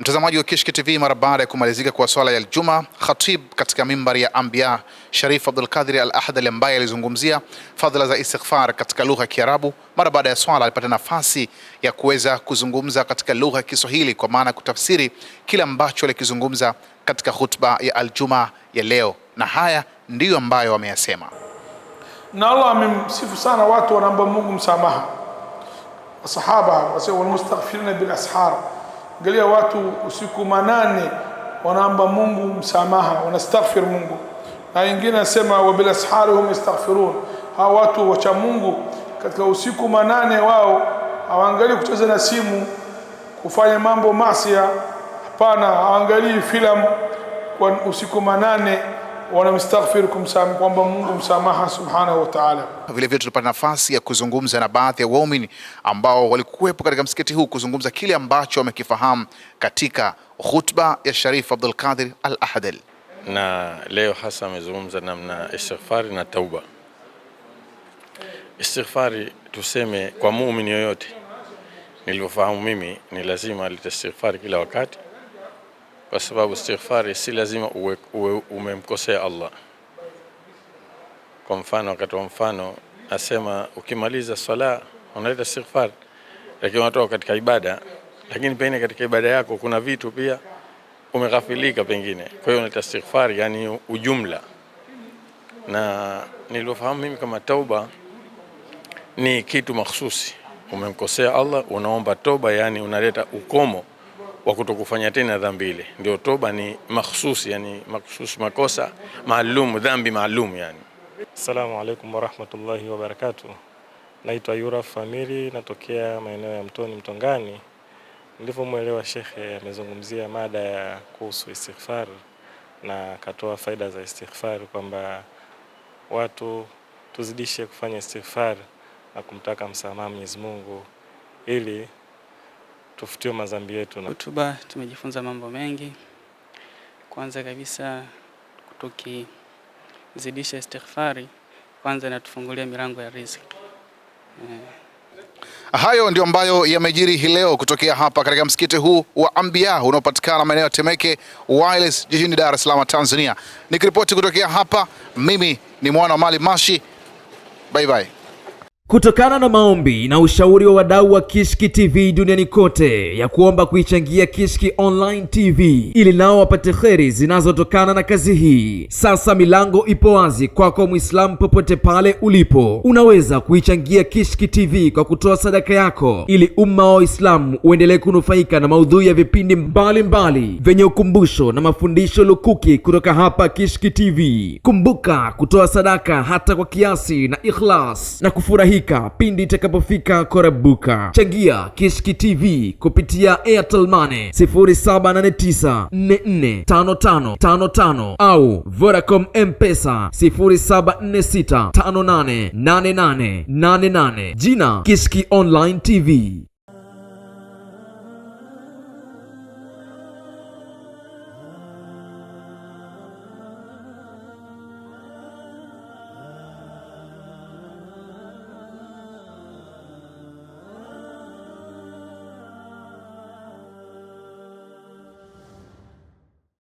Mtazamaji wa Kishki TV, mara baada ya kumalizika kwa swala ya Ijumaa, khatib katika mimbari ya Anbiya Sharif Abdul Qadir Al-Ahadali ambaye alizungumzia fadhila za istighfar katika lugha ya Kiarabu. Mara baada ya swala alipata nafasi ya kuweza kuzungumza katika lugha ya Kiswahili, kwa maana kutafsiri kile ambacho alikizungumza katika khutba ya Al-Jumaa ya leo, na haya ndiyo ambayo wameyasema. Na Allah amemsifu sana watu wanaomba Mungu msamaha. Masahaba wasema walmustaghfirina bil ashar. Angalia watu usiku manane wanaomba Mungu msamaha, wanastaghfir Mungu. Na wengine nasema wa bil ashari hum yastaghfirun. Hawa watu wacha Mungu katika usiku manane wao hawaangalii kucheza na simu, kufanya mambo maasi. Hapana, hawaangalii filamu. Kwa usiku manane wanamstaghfir kwamba Mungu msamaha subhanahu wa ta'ala. Vile vile tulipata nafasi ya kuzungumza na baadhi ya waumini ambao walikuwepo katika msikiti huu kuzungumza kile ambacho wamekifahamu katika khutba ya Sharif Abdul Qadir Al-Ahadali. Na leo hasa amezungumza namna istighfari na tauba. Istighfari tuseme kwa muumini yoyote, nilivyofahamu mimi, ni lazima alitastighfari kila wakati, kwa sababu istighfari si lazima uwe umemkosea Allah. Kwa mfano, wakati wa mfano asema ukimaliza swala unaleta istighfar, lakini unatoka katika ibada, lakini pengine katika ibada yako kuna vitu pia umeghafilika pengine, kwa hiyo unaleta istighfar, yani ujumla. Na nilivyofahamu mimi kama tauba ni kitu mahsusi, umemkosea Allah unaomba toba, yani unaleta ukomo wa kutokufanya tena dhambi ile, ndio toba ni mahsusi, yani mahsusi, makosa maalum, dhambi maalum yani. Assalamu alaikum warahmatullahi wabarakatuh. Naitwa Yuraf Amiri, natokea maeneo ya Mtoni Mtongani. Nilivyomuelewa shekhe amezungumzia mada ya kuhusu istighfar na akatoa faida za istighfar, kwamba watu tuzidishe kufanya istighfar na kumtaka msamaha Mwenyezi Mungu ili tufutiwe madhambi yetu. Hotuba tumejifunza mambo mengi. Kwanza kabisa, tukizidisha istighfari kwanza inatufungulia milango ya riziki. Hayo ndio ambayo yamejiri hii leo kutokea hapa katika msikiti huu wa Anbiya unaopatikana maeneo ya Temeke Wireless jijini Dar es Salaam, Tanzania. Nikiripoti kutokea hapa, mimi ni mwana wa Mali Mashi. Bye bye. Kutokana na maombi na ushauri wa wadau wa Kishki TV duniani kote ya kuomba kuichangia Kishki Online TV ili nao wapate kheri zinazotokana na kazi hii, sasa milango ipo wazi kwako Muislamu popote pale ulipo. Unaweza kuichangia Kishki TV kwa kutoa sadaka yako ili umma wa Uislamu uendelee kunufaika na maudhui ya vipindi mbalimbali vyenye ukumbusho na mafundisho lukuki kutoka hapa Kishki TV. Kumbuka kutoa sadaka hata kwa kiasi na ikhlas na kufurahi pindi itakapofika korabuka. Changia Kishki TV kupitia Airtel Money 0789445555 au Vodacom M-Pesa 0746588888. Jina Kishki Online TV.